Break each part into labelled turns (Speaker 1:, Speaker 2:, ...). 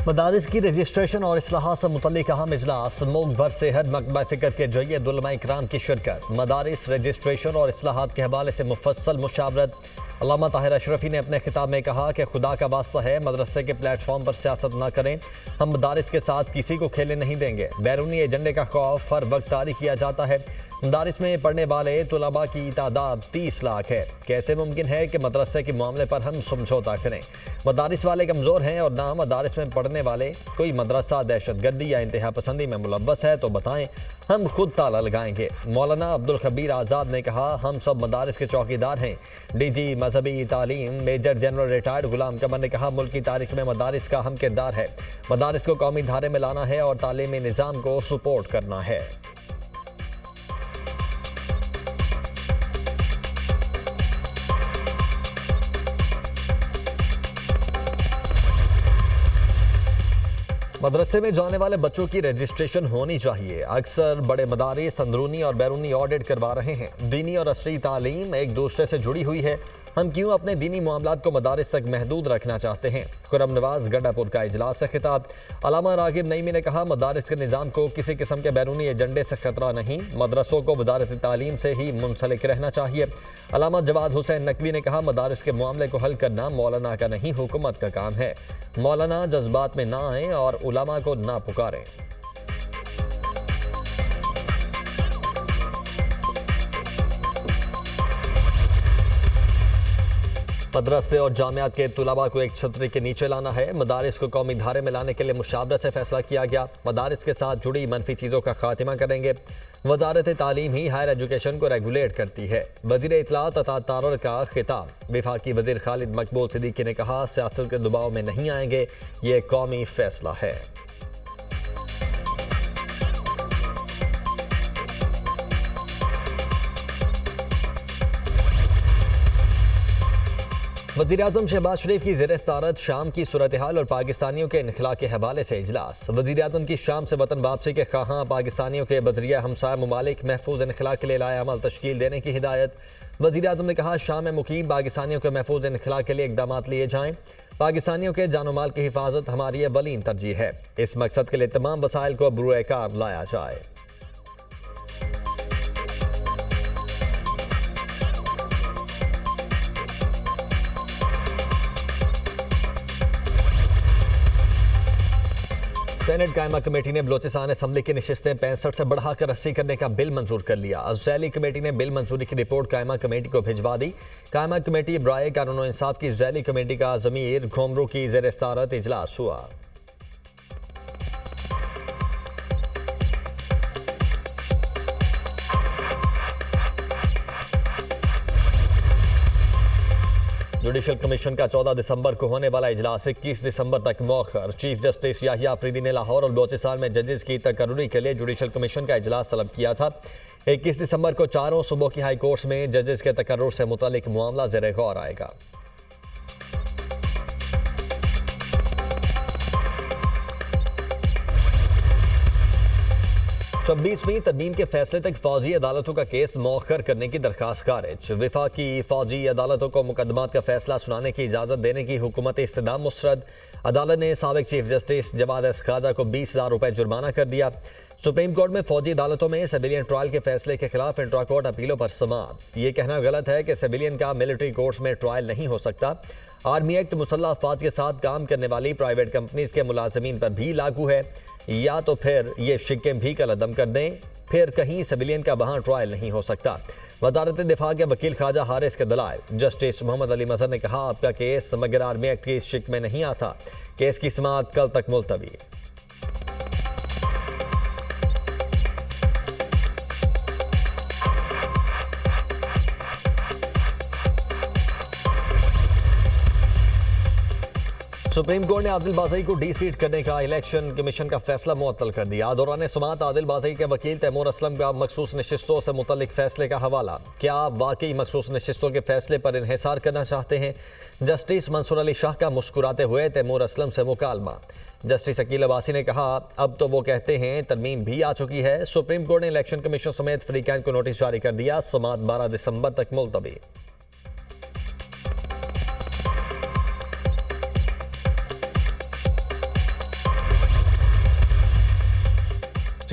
Speaker 1: मदारिस की रजिस्ट्रेशन और इस्लाहात से मुतल्लिक अहम इजलास, मुल्क भर से हर मकबा फ़िक्र के जयद उलमा इकराम की शिरकत। मदारिस रजिस्ट्रेशन और इस्लाहात के हवाले से मुफस्सल मुशावरत। अल्लामा ताहिर अशरफी ने अपने खिताब में कहा कि खुदा का वास्ता है मदरसे के प्लेटफॉर्म पर सियासत न करें, हम मदारिस के साथ किसी को खेले नहीं देंगे। बैरूनी एजेंडे का खौफ हर वक्त तारी किया जाता है। मदारिस में पढ़ने वाले तुलबा की तादाद 30 लाख है। कैसे मुमकिन है कि मदरसे के मामले पर हम समझौता करें? मदारिस वाले कमज़ोर हैं और ना मदारिस में पढ़ने वाले। कोई मदरसा दहशतगर्दी या इंतहा पसंदी में मुलव्वस है तो बताएं, हम खुद ताला लगाएंगे। मौलाना अब्दुल खबीर आज़ाद ने कहा, हम सब मदारिस के चौकीदार हैं। डीजी मजहबी तालीम मेजर जनरल रिटायर्ड गुलाम कमर ने कहा, मुल्क की तारीख में मदारिस का अहम किरदार है। मदारिस को कौमी धारे में लाना है और तालीमी निज़ाम को सपोर्ट करना है। मदरसे में जाने वाले बच्चों की रजिस्ट्रेशन होनी चाहिए। अक्सर बड़े मदारिस अंदरूनी और बैरूनी ऑडिट करवा रहे हैं। दीनी और असरी तालीम एक दूसरे से जुड़ी हुई है। हम क्यों अपने दीनी मामलात को मदारिस तक महदूद रखना चाहते हैं? खुरम नवाज गंडापुर का इजलास से खिताब। अलामा रागिब नईमी ने कहा, मदारिस के निज़ाम को किसी किस्म के बैरूनी एजेंडे से खतरा नहीं, मदरसों को वजारत तालीम से ही मुंसलिक रहना चाहिए। अलामा जवाद हुसैन नकवी ने कहा, मदारिस के मामले को हल करना मौलाना का नहीं, हुकूमत का काम है। मौलाना जज्बात में ना आए और उलमा को ना पुकारें। मदरसे और जामियात के तुलबा को एक छतरी के नीचे लाना है। मदारिस को कौमी धारे में लाने के लिए मुशावरत से फैसला किया गया। मदारिस के साथ जुड़ी मनफी चीज़ों का खात्मा करेंगे। वजारत तालीम ही हायर एजुकेशन को रेगुलेट करती है। वज़ीर इत्तलात अता तारर का खिताब। वफाकी वज़ीर खालिद मकबूल सिद्दीकी ने कहा, सियासत के दबाव में नहीं आएंगे, ये कौमी फैसला है। वज़ीर-ए-आज़म शहबाज शरीफ की ज़ेर-ए-सदारत शाम की सूरत हाल और पाकिस्तानियों के इनखला के हवाले से इजलास। वज़ीर-ए-आज़म की शाम से वतन वापसी के ख़्वाहां पाकिस्तानियों के बज़रिया हमसाया ममालिक महफूज इनखला के लिए लाए अमल तश्कील देने की हिदायत। वज़ीर-ए-आज़म ने कहा, शाम में मुकीम पाकिस्तानियों के महफूज इनखला के लिए इक़दाम लिए जाएँ। पाकिस्तानियों के जान माल की हिफाजत हमारी अवलीन तरजीह है। इस मकसद के लिए तमाम वसाइल को बरूए कार लाया जाए। सेनेट कायमा कमेटी ने बलोचिस्तान असम्बली की नशिस्तें 65 से बढ़ाकर 80 करने का बिल मंजूर कर लिया। ज़ैली कमेटी ने बिल मंजूरी की रिपोर्ट कायमा कमेटी को भिजवा दी। कायमा कमेटी बराए कानून और इंसाफ की ज़ैली कमेटी का ज़मीर घोमरू की ज़ेर-ए-सदारत इजलास हुआ। जुडिशल कमीशन का 14 दिसंबर को होने वाला इजलास 21 दिसंबर तक मौखर। चीफ जस्टिस याहिया अफरीदी ने लाहौर और बलोचिस्तान में जजेस की तकर्रुरी के लिए जुडिशल कमीशन का इजलास तलब किया था। 21 दिसंबर को चारों सूबों की हाई कोर्ट्स में जजेस के तकर्रुर से मुतालिक मामला ज़ेरे गौर आएगा। 26वीं तरमीम के फैसले तक फौजी अदालतों का केस मौखर करने की दरखास्त खारिज। वफाकी फौजी अदालतों को मुकदमात का फैसला सुनाने की इजाज़त देने की हुकूमत इस्तेदाम मुस्तरद। अदालत ने साबिक चीफ जस्टिस जवाद एस खाजा को 20,000 रुपये जुर्माना कर दिया। सुप्रीम कोर्ट में फौजी अदालतों में सिविलियन ट्रायल के फैसले के खिलाफ इंट्रा कोर्ट अपीलों पर समाअत। ये कहना गलत है कि सिविलियन का मिलिट्री कोर्ट्स में ट्रायल नहीं हो सकता। आर्मी एक्ट मुसल्लह अफवाज के साथ काम करने वाली प्राइवेट कंपनीज के मुलाजमीन पर भी लागू है। या तो फिर ये शिक्के भी कलअदम कर दें, फिर कहीं सिविलियन का वहाँ ट्रायल नहीं हो सकता। वजारत दिफा के वकील ख्वाजा हारिस के दलाइल। जस्टिस मोहम्मद अली मजहर ने कहा, आपका केस मगर आर्मी एक्ट की शिक में नहीं आता। केस की समाअत कल तक मुलतवी। सुप्रीम कोर्ट ने आदिल बाज़ई को डी सीट करने का इलेक्शन कमीशन का फैसला मुअत्तल कर दिया। दौरान समाअत आदिल बाज़ई के वकील तैमूर असलम का मखसूस नशिस्तों से मुतल्लिक फैसले का हवाला। क्या वाकई मखसूस नशिस्तों के फैसले पर इन्हिसार करना चाहते हैं? जस्टिस मंसूर अली शाह का मुस्कुराते हुए तैमूर असलम से मुकालमा। जस्टिस अकील अब्बासी ने कहा, अब तो वो कहते हैं तरमीम भी आ चुकी है। सुप्रीम कोर्ट ने इलेक्शन कमीशन समेत फरीकैन को नोटिस जारी कर दिया। समाअत 12 दिसंबर तक मुलतवी।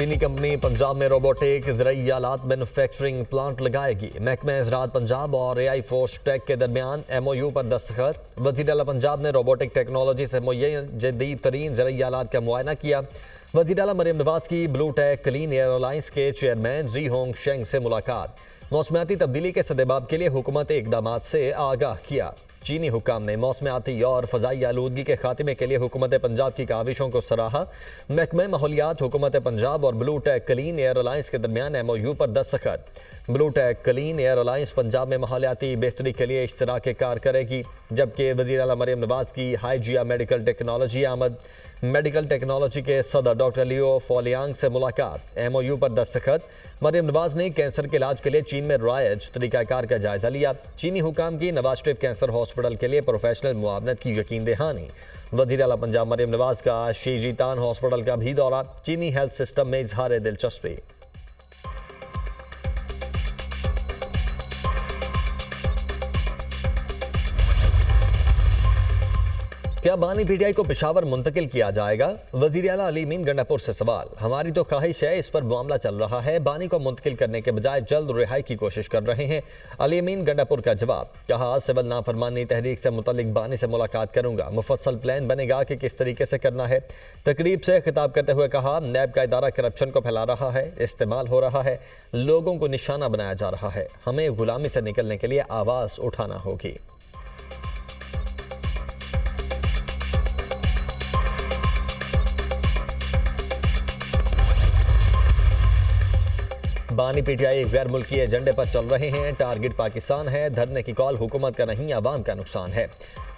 Speaker 1: चीनी कंपनी पंजाब में रोबोटिक ज़राई आलात मैन्युफैक्चरिंग प्लांट लगाएगी। महकमा ज़राअत पंजाब और AI फोर्स टेक के दरमियान MOU पर दस्तखत। वज़ीर आला पंजाब ने रोबोटिक टेक्नोलॉजी से मुय्यन जदीद तरीन ज़राई आलात का मुआयना किया। वज़ीर आला मरियम नवाज की blue tech clean air alliance के चेयरमैन जी होंग शेंग से मुलाकात। मौसमियाती तब्दीली के सदेबाब के लिए हुकूमत इकदाम से आगाह किया। चीनी हुकाम ने मौसमियाती और फ़ज़ाई आलूदगी के खात्मे के लिए हुकूमत पंजाब की काविशों को सराहा। महकमा माहौलियात हुकूमत पंजाब और blue tech clean air alliance के दरमियान MOU पर दस्तखत। Blue tech clean air alliance Punjab में माहौलियाती बेहतरी के लिए इश्तराक कार करेगी, जबकि वज़ीर आला मरियम नवाज की हाइजिया मेडिकल टेक्नोलॉजी आमद। मेडिकल टेक्नोलॉजी के सदर डॉक्टर लियो फॉलियांग से मुलाकात। MOU पर दस्तखत। मरियम नवाज ने कैंसर के इलाज के लिए चीन में राइज तरीक़ाकार का जायजा लिया। चीनी हुकाम की नवाज शरीफ कैंसर हॉस्पिटल के लिए प्रोफेशनल मुआवनत की यकीन दहानी। वज़ीर आला पंजाब मरियम नवाज का शीजीतान हॉस्पिटल का भी दौरा। चीनी हेल्थ सिस्टम में इजहार दिलचस्पी। क्या बानी PTI को पेशावर मुंतकिल किया जाएगा? वज़ीर आला अली अमीन गंडापुर से सवाल। हमारी तो ख्वाहिश है, इस पर मामला चल रहा है। बानी को मुंतकिल करने के बजाय जल्द रिहाई की कोशिश कर रहे हैं। अली अमीन गंडापुर का जवाब। कहा, सिविल नाफरमानी तहरीक से मुतल्लिक बानी से मुलाकात करूंगा। मुफस्सल प्लान बनेगा कि किस तरीके से करना है। तकरीब से खिताब करते हुए कहा, नैब का इदारा करप्शन को फैला रहा है, इस्तेमाल हो रहा है, लोगों को निशाना बनाया जा रहा है। हमें गुलामी से निकलने के लिए आवाज़ उठाना होगी। बानी PTI गैर मुल्की एजेंडे पर चल रहे हैं। टारगेट पाकिस्तान है। धरने की कॉल हुकूमत का नहीं, आवाम का नुकसान है।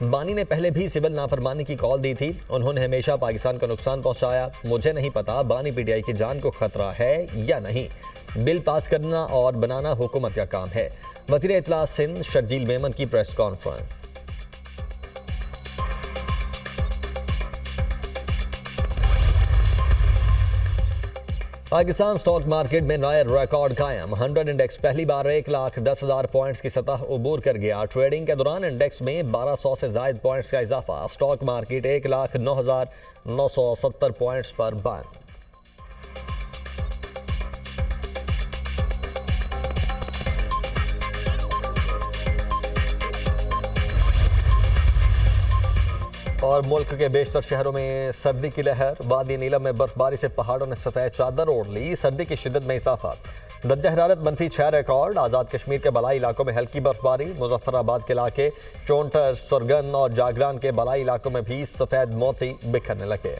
Speaker 1: बानी ने पहले भी सिविल नाफरमानी की कॉल दी थी। उन्होंने हमेशा पाकिस्तान को नुकसान पहुंचाया। मुझे नहीं पता बानी PTI की जान को खतरा है या नहीं। बिल पास करना और बनाना हुकूमत का काम है। वज़ीर इत्तला सिंध शर्जील मेमन की press conference. Pakistan stock market में नया रिकॉर्ड कायम। 100 इंडेक्स पहली बार 1,10,000 पॉइंट्स की सतह उबूर कर गया। ट्रेडिंग के दौरान इंडेक्स में 1200 से जायद पॉइंट्स का इजाफा। स्टॉक मार्केट 1,09,970 पॉइंट्स पर बंद। और मुल्क के बेशतर शहरों में सर्दी की लहर। वादी नीलम में बर्फबारी से पहाड़ों ने सफेद चादर ओढ़ ली। सर्दी की शिद्दत में इजाफा। दर्जा हरारत -6 रिकॉर्ड। आज़ाद कश्मीर के बलाई इलाकों में हल्की बर्फबारी। मुजफ्फराबाद के इलाके, चोंटर, सुरगन और जागरान के बलाई इलाकों में भी सफेद मोती बिखरने लगे।